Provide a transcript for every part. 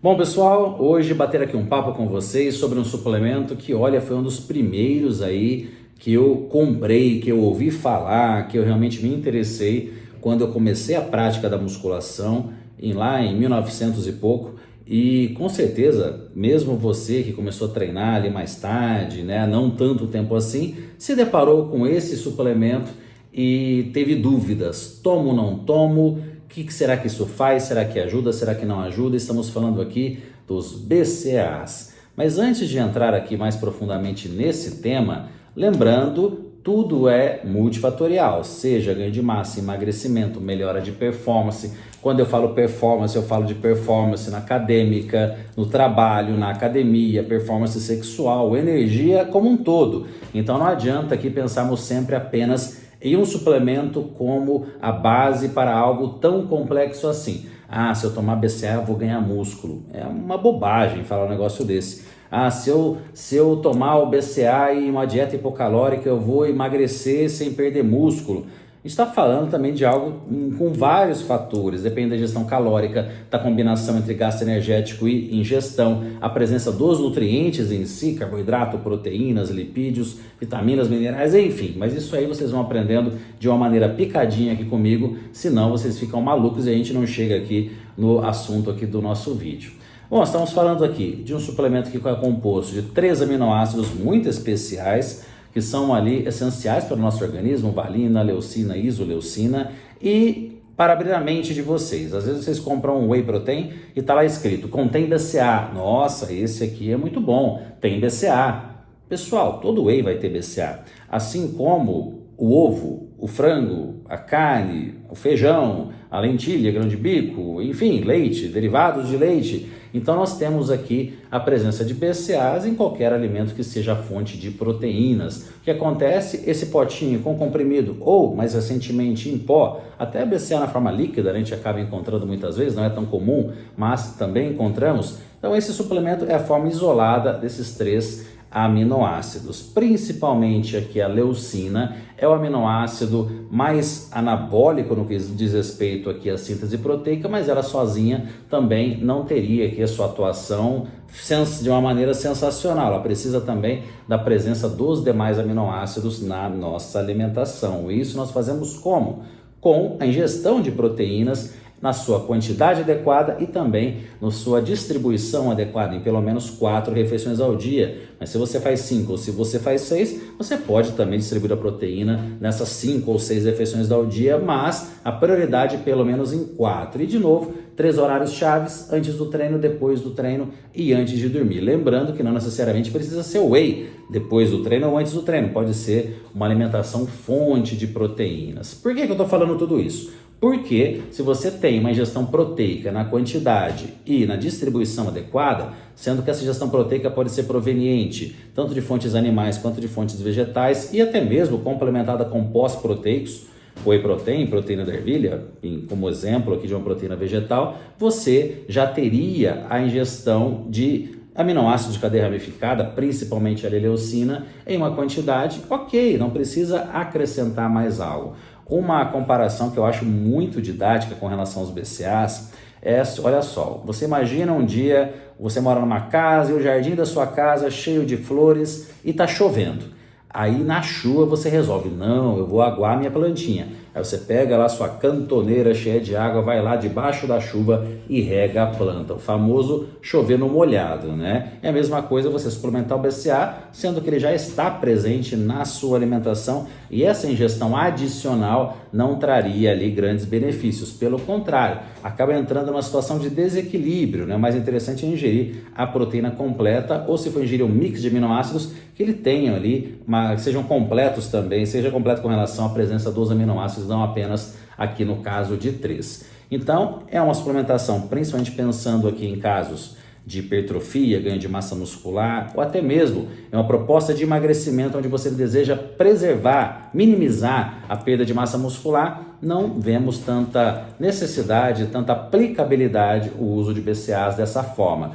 Bom, pessoal, hoje bater aqui um papo com vocês sobre um suplemento que, olha, foi um dos primeiros aí que eu comprei, que eu ouvi falar, que eu realmente me interessei quando eu comecei a prática da musculação lá em 1900 e pouco. E com certeza, mesmo você que começou a treinar ali mais tarde, né, não tanto tempo assim, se deparou com esse suplemento e teve dúvidas: tomo ou não tomo? O que será que isso faz? Será que ajuda? Será que não ajuda? Estamos falando aqui dos BCAAs. Mas antes de entrar aqui mais profundamente nesse tema, lembrando, tudo é multifatorial, seja ganho de massa, emagrecimento, melhora de performance. Quando eu falo performance, eu falo de performance na acadêmica, no trabalho, na academia, performance sexual, energia como um todo. Então não adianta aqui pensarmos sempre apenas em um suplemento como a base para algo tão complexo assim. Ah, se eu tomar BCAA eu vou ganhar músculo. É uma bobagem falar um negócio desse. Ah, se eu tomar o BCAA e uma dieta hipocalórica eu vou emagrecer sem perder músculo. A gente está falando também de algo com vários fatores, depende da ingestão calórica, da combinação entre gasto energético e ingestão, a presença dos nutrientes em si, carboidrato, proteínas, lipídios, vitaminas, minerais, enfim. Mas isso aí vocês vão aprendendo de uma maneira picadinha aqui comigo, senão vocês ficam malucos e a gente não chega aqui no assunto aqui do nosso vídeo. Bom, estamos falando aqui de um suplemento que é composto de 3 aminoácidos muito especiais, que são ali essenciais para o nosso organismo: valina, leucina, isoleucina. E para abrir a mente de vocês, às vezes vocês compram um whey protein e está lá escrito, contém BCAA. Nossa, esse aqui é muito bom, tem BCAA. Pessoal, todo whey vai ter BCAA. Assim como o ovo, o frango, a carne, o feijão, a lentilha, grão de bico, enfim, leite, derivados de leite. Então nós temos aqui a presença de BCAAs em qualquer alimento que seja fonte de proteínas. O que acontece? Esse potinho com comprimido ou, mais recentemente, em pó, até BCAA na forma líquida a gente acaba encontrando muitas vezes, não é tão comum, mas também encontramos. Então esse suplemento é a forma isolada desses 3 aminoácidos, principalmente aqui a leucina é o aminoácido mais anabólico no que diz respeito aqui à síntese proteica, mas ela sozinha também não teria aqui a sua atuação de uma maneira sensacional. Ela precisa também da presença dos demais aminoácidos na nossa alimentação. E isso nós fazemos como? Com a ingestão de proteínas na sua quantidade adequada e também na sua distribuição adequada, em pelo menos 4 refeições ao dia. Mas se você faz 5 ou se você faz 6, você pode também distribuir a proteína nessas 5 ou 6 refeições ao dia, mas a prioridade pelo menos em 4. E de novo, 3 horários chaves: antes do treino, depois do treino e antes de dormir. Lembrando que não necessariamente precisa ser whey depois do treino ou antes do treino, pode ser uma alimentação fonte de proteínas. Por que eu estou falando tudo isso? Porque se você tem uma ingestão proteica na quantidade e na distribuição adequada, sendo que essa ingestão proteica pode ser proveniente tanto de fontes animais quanto de fontes vegetais e até mesmo complementada com pós-proteicos, whey protein, proteína da ervilha, como exemplo aqui de uma proteína vegetal, você já teria a ingestão de aminoácidos de cadeia ramificada, principalmente a leucina, em uma quantidade ok, não precisa acrescentar mais algo. Uma comparação que eu acho muito didática com relação aos BCAAs é, olha só, você imagina um dia, você mora numa casa e o jardim da sua casa é cheio de flores e está chovendo. Aí na chuva você resolve, não, eu vou aguar minha plantinha. Aí você pega lá sua cantoneira cheia de água, vai lá debaixo da chuva e rega a planta. O famoso chover no molhado, né? É a mesma coisa você suplementar o BCAA, sendo que ele já está presente na sua alimentação e essa ingestão adicional não traria ali grandes benefícios. Pelo contrário, acaba entrando numa situação de desequilíbrio, né? O mais interessante é ingerir a proteína completa ou, se for ingerir um mix de aminoácidos, que ele tenha ali, que sejam completos também, seja completo com relação à presença dos aminoácidos, não apenas aqui no caso de 3. Então, é uma suplementação, principalmente pensando aqui em casos de hipertrofia, ganho de massa muscular, ou até mesmo é uma proposta de emagrecimento onde você deseja preservar, minimizar a perda de massa muscular. Não vemos tanta necessidade, tanta aplicabilidade o uso de BCAAs dessa forma.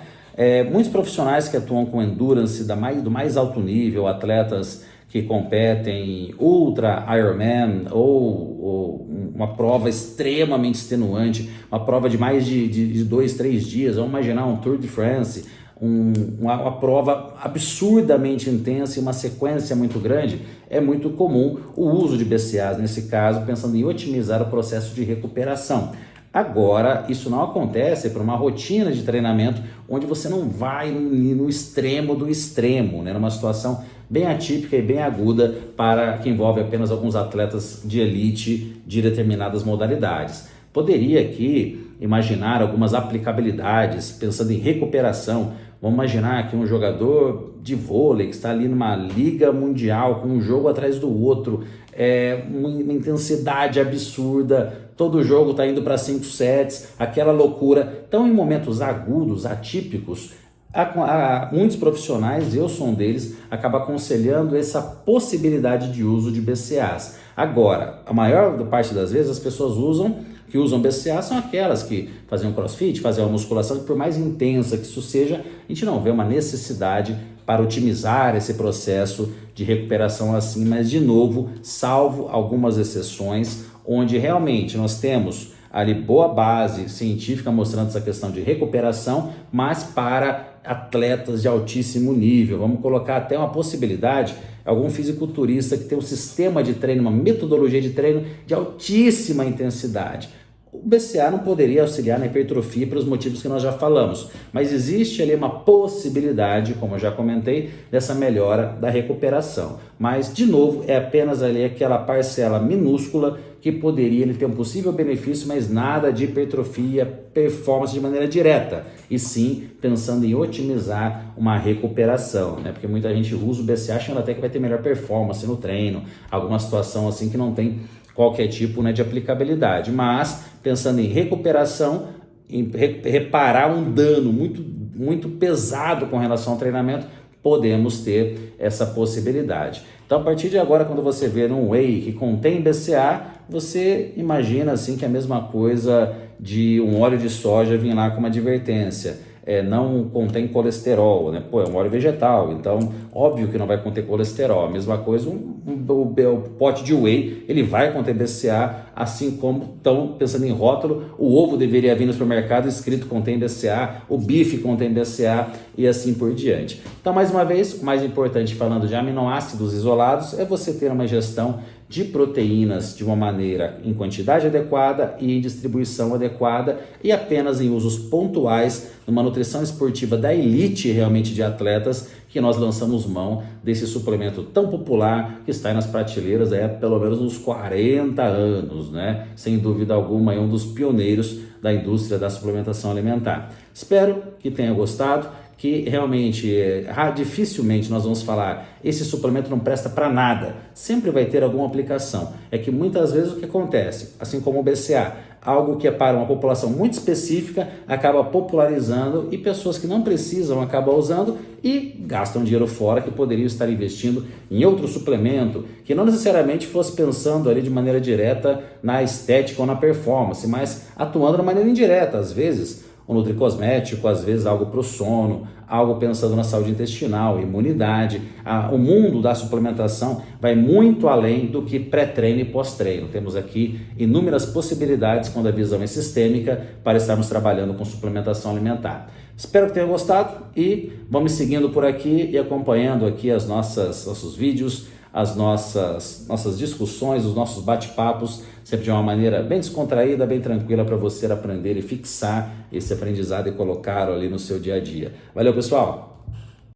Muitos profissionais que atuam com endurance do mais alto nível, atletas que competem Ultra Ironman ou uma prova extremamente extenuante, uma prova de mais de 2, 3 dias, vamos imaginar um Tour de France, uma prova absurdamente intensa e uma sequência muito grande, é muito comum o uso de BCAAs nesse caso, pensando em otimizar o processo de recuperação. Agora, isso não acontece para uma rotina de treinamento onde você não vai no extremo do extremo, né? Numa situação bem atípica e bem aguda para que envolve apenas alguns atletas de elite de determinadas modalidades. Poderia aqui imaginar algumas aplicabilidades pensando em recuperação. Vamos imaginar que um jogador de vôlei que está ali numa liga mundial com um jogo atrás do outro, uma intensidade absurda, todo jogo está indo para 5 sets, aquela loucura. Então, em momentos agudos, atípicos, muitos profissionais, eu sou um deles, acaba aconselhando essa possibilidade de uso de BCAAs. Agora, a maior parte das vezes as pessoas que usam BCAAs são aquelas que fazem um crossfit, fazem uma musculação, que por mais intensa que isso seja, a gente não vê uma necessidade para otimizar esse processo de recuperação assim, mas de novo, salvo algumas exceções, onde realmente nós temos ali boa base científica mostrando essa questão de recuperação, mas para atletas de altíssimo nível. Vamos colocar até uma possibilidade, algum fisiculturista que tem um sistema de treino, uma metodologia de treino de altíssima intensidade. O BCAA não poderia auxiliar na hipertrofia pelos motivos que nós já falamos, mas existe ali uma possibilidade, como eu já comentei, dessa melhora da recuperação. Mas, de novo, é apenas ali aquela parcela minúscula que poderia ele ter um possível benefício, mas nada de hipertrofia, performance de maneira direta, e sim pensando em otimizar uma recuperação, né? Porque muita gente usa o BCAA achando até que vai ter melhor performance no treino, alguma situação assim que não tem qualquer tipo, né, de aplicabilidade, mas pensando em recuperação, em reparar um dano muito pesado com relação ao treinamento, podemos ter essa possibilidade. Então, a partir de agora, quando você vê um whey que contém BCAA, você imagina assim que é a mesma coisa de um óleo de soja vir lá com uma advertência. Não contém colesterol, né? É um óleo vegetal, então óbvio que não vai conter colesterol. A mesma coisa, o pote de whey, ele vai conter BCAA, assim como estão pensando em rótulo, o ovo deveria vir no supermercado escrito contém BCAA, o bife contém BCAA e assim por diante. Então, mais uma vez, o mais importante falando de aminoácidos isolados é você ter uma ingestão de proteínas de uma maneira em quantidade adequada e em distribuição adequada e apenas em usos pontuais numa nutrição esportiva da elite realmente de atletas que nós lançamos mão desse suplemento tão popular que está aí nas prateleiras há pelo menos uns 40 anos, né? Sem dúvida alguma é um dos pioneiros da indústria da suplementação alimentar. Espero que tenha gostado, que realmente dificilmente nós vamos falar esse suplemento não presta para nada, sempre vai ter alguma aplicação. É que muitas vezes o que acontece, assim como o BCAA, algo que é para uma população muito específica, acaba popularizando e pessoas que não precisam acabam usando e gastam dinheiro fora que poderiam estar investindo em outro suplemento, que não necessariamente fosse pensando ali de maneira direta na estética ou na performance, mas atuando de maneira indireta, às vezes um nutricosmético, às vezes algo para o sono, algo pensando na saúde intestinal, imunidade. O mundo da suplementação vai muito além do que pré-treino e pós-treino. Temos aqui inúmeras possibilidades quando a visão é sistêmica para estarmos trabalhando com suplementação alimentar. Espero que tenham gostado e vamos seguindo por aqui e acompanhando aqui nossos vídeos, as nossas discussões, os nossos bate-papos, sempre de uma maneira bem descontraída, bem tranquila para você aprender e fixar esse aprendizado e colocá-lo ali no seu dia a dia. Valeu, pessoal!